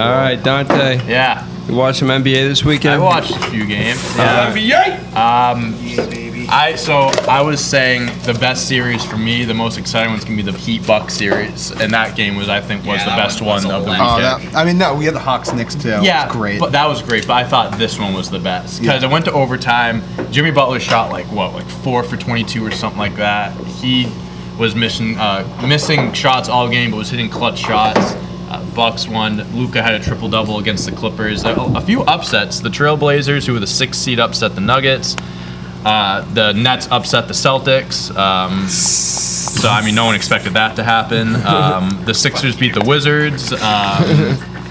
All right, Dante. Yeah. You watch some NBA this weekend? I watched a few games. Yeah. NBA? Yeah, baby. I was saying the best series for me, the most exciting one's gonna be the Heat Bucks series, and that game was the best one of the weekend. We had the Hawks Knicks too. Yeah, it was great. But that was great. But I thought this one was the best because it went to overtime. Jimmy Butler shot like 4 for 22 or something like that. He was missing shots all game, but was hitting clutch shots. Bucks won. Luka had a triple-double against the Clippers. A few upsets. The Trailblazers, who were the 6th seed, upset the Nuggets. The Nets upset the Celtics. So, I mean, no one expected that to happen. The Sixers beat the Wizards.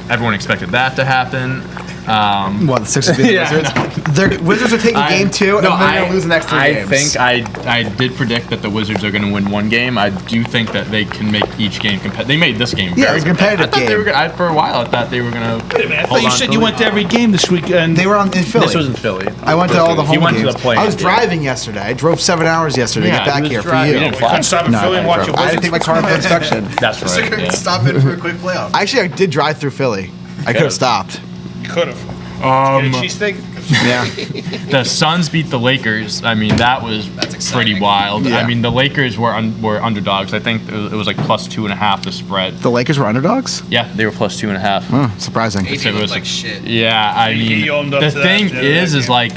Everyone expected that to happen. The Sixers beat the Wizards? The Wizards are taking game 2, and then they're going to lose the next 3 games. I did predict that the Wizards are going to win one game. I do think that they can make each game competitive. They made this game very competitive game. For a while, I thought they were going to. Wait a minute, I thought you said you went to every game this weekend. They were in Philly. This was in Philly. I went to all the home games. I was driving yesterday. I drove 7 hours yesterday to get back here for you. You didn't fly? Couldn't stop in Philly and watch your I didn't take my car for inspection. That's right. Stop in for a quick playoff. Actually, I did drive through Philly. I could have stopped. You could have. Cheesesteak? Yeah. The Suns beat the Lakers. I mean, that was pretty wild. Yeah. I mean, the Lakers were underdogs. I think it was like +2.5 the spread. The Lakers were underdogs? Yeah, they were +2.5. Oh, surprising. AD looked like shit. Yeah, I mean, the thing is like,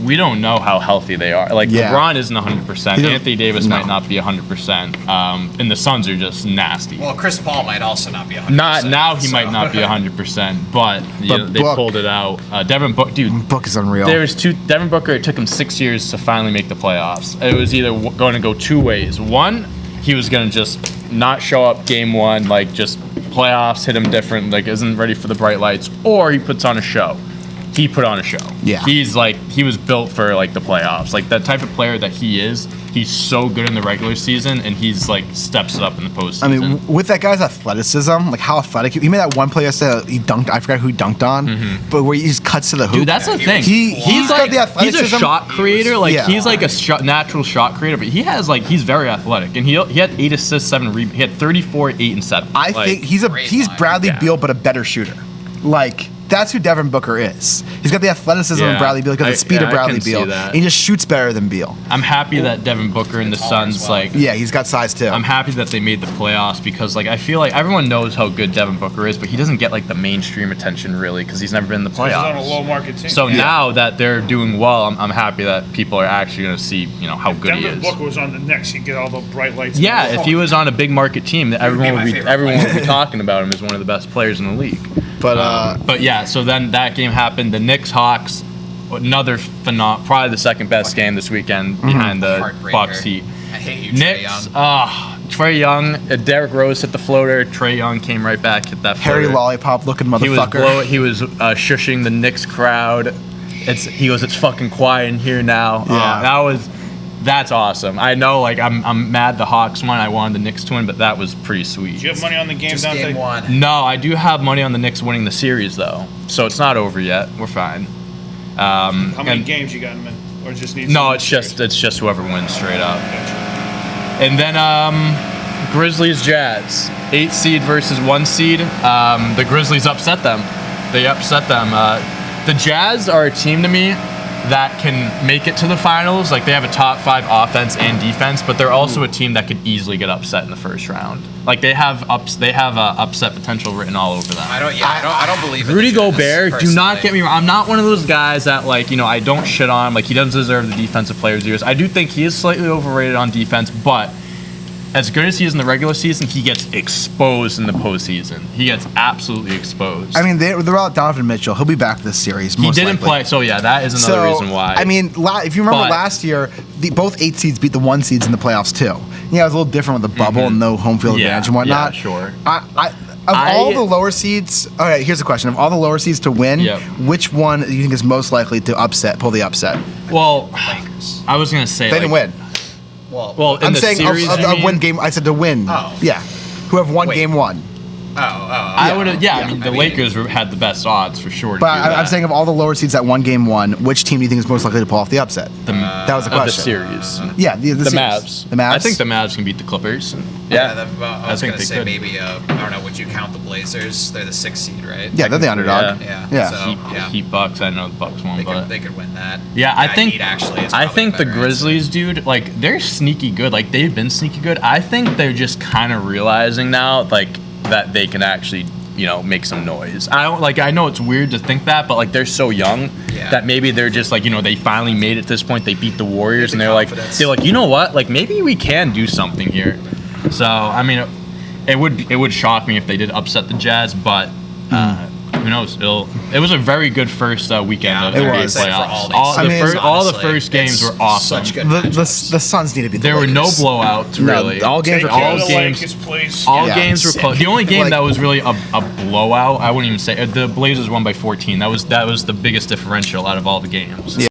we don't know how healthy they are. Like, LeBron isn't 100%. Anthony Davis might not be 100%. And the Suns are just nasty. Well, Chris Paul might also not be 100%. He might not be 100%, but they pulled it out. Devin Book is unreal. Devin Booker, it took him 6 years to finally make the playoffs. It was either going to go 2 ways. One, he was going to just not show up game 1, like just playoffs, hit him different, like isn't ready for the bright lights, or he puts on a show. He put on a show. Yeah. He was built for like the playoffs. Like that type of player that he is, he's so good in the regular season and he's like steps it up in the postseason. I mean, with that guy's athleticism, like how athletic he made that one play yesterday, he dunked, I forgot who he dunked on, but where he just cuts to the hoop. Dude, that's the thing. He's got the athleticism. He's a shot creator. Like he's like a natural shot creator, but he's very athletic. And he had 8 assists, 7 rebounds. He had 34, 8, and 7. I think he's Bradley Beal, but a better shooter. Like, that's who Devin Booker is. He's got the athleticism of Bradley Beal, got the speed of Bradley Beal. And he just shoots better than Beal. I'm happy that Devin Booker and the Suns, he's got size too. I'm happy that they made the playoffs because, like, I feel like everyone knows how good Devin Booker is, but he doesn't get, like, the mainstream attention, really, because he's never been in the playoffs. He's on a low-market team. So now that they're doing well, I'm happy that people are actually going to see, how good he is. If Devin Booker was on the Knicks, he'd get all the bright lights. Yeah, if he was on a big market team, everyone would be talking about him as one of the best players in the league. But yeah, so then that game happened. The Knicks-Hawks, another probably the second best game this weekend behind the Bucks Heat. I hate you, Knicks, Trae Young, Derrick Rose hit the floater. Trae Young came right back, hit that floater. Harry Lollipop looking motherfucker. He was shushing the Knicks crowd. He goes, it's fucking quiet in here now. Yeah. That's awesome. I know, like, I'm mad the Hawks won. I wanted the Knicks to win, but that was pretty sweet. Do you have money on the game, Just Dante? game 1. No, I do have money on the Knicks winning the series, though. So it's not over yet. We're fine. How many games you got him in? Or just need it's just whoever wins straight up. Gotcha. And then Grizzlies Jazz, 8 seed versus 1 seed. The Grizzlies upset them. They upset them. The Jazz are a team to me that can make it to the finals. Like, they have a top 5 offense and defense, but they're also a team that could easily get upset in the first round. Like, they have upset potential written all over them. I don't believe it. Rudy Gobert, do not get me wrong. I'm not one of those guys that, like, I don't shit on him. Like, he doesn't deserve the defensive player of the year. I do think he is slightly overrated on defense, but as good as he is in the regular season, he gets exposed in the postseason. He gets absolutely exposed. I mean, they're out Donovan Mitchell. He'll be back this series. He didn't play, so yeah, that is another reason why. I mean, if you remember last year, both 8 seeds beat the 1 seeds in the playoffs too. Yeah, it was a little different with the bubble and no home field advantage and whatnot. Yeah, sure. All the lower seeds, all right, here's the question. Of all the lower seeds to win, which one do you think is most likely to pull the upset? Well, Lakers. I was going to say, they didn't win. Well, in I'm the saying series, of win game. I said to win. Oh. Yeah. Who have won game 1. Oh. I would have. Yeah, I mean, the Lakers had the best odds for sure. But I'm saying of all the lower seeds that one game won, which team do you think is most likely to pull off the upset? That was the question. The series. Yeah, the series. Mavs. The Mavs. I think the Mavs can beat the Clippers. Yeah, I was think gonna they say could. maybe. I don't know. Would you count the Blazers? They're the 6th seed, right? Yeah, they're the underdog. Yeah. So, Heat Bucks. I know the Bucks won, but they could win that. yeah, I think Heat actually is I probably think a the better Grizzlies, dude, like they're sneaky good. Like they've been sneaky good. I think they're just kind of realizing now, like that they can actually, make some noise. I know it's weird to think that, but like they're so young that maybe they're just like, they finally made it to this point. They beat the Warriors, and they're like, you know what? Like maybe we can do something here. So I mean, it would shock me if they did upset the Jazz, but who knows? It was a very good first weekend of the NBA playoffs. All the first games were awesome. Such good The Suns need to be. There were no blowouts really. all games were All close. games. All games were close. The only game Like- that was really a blowout, I wouldn't even say, the Blazers won by 14. That was the biggest differential out of all the games.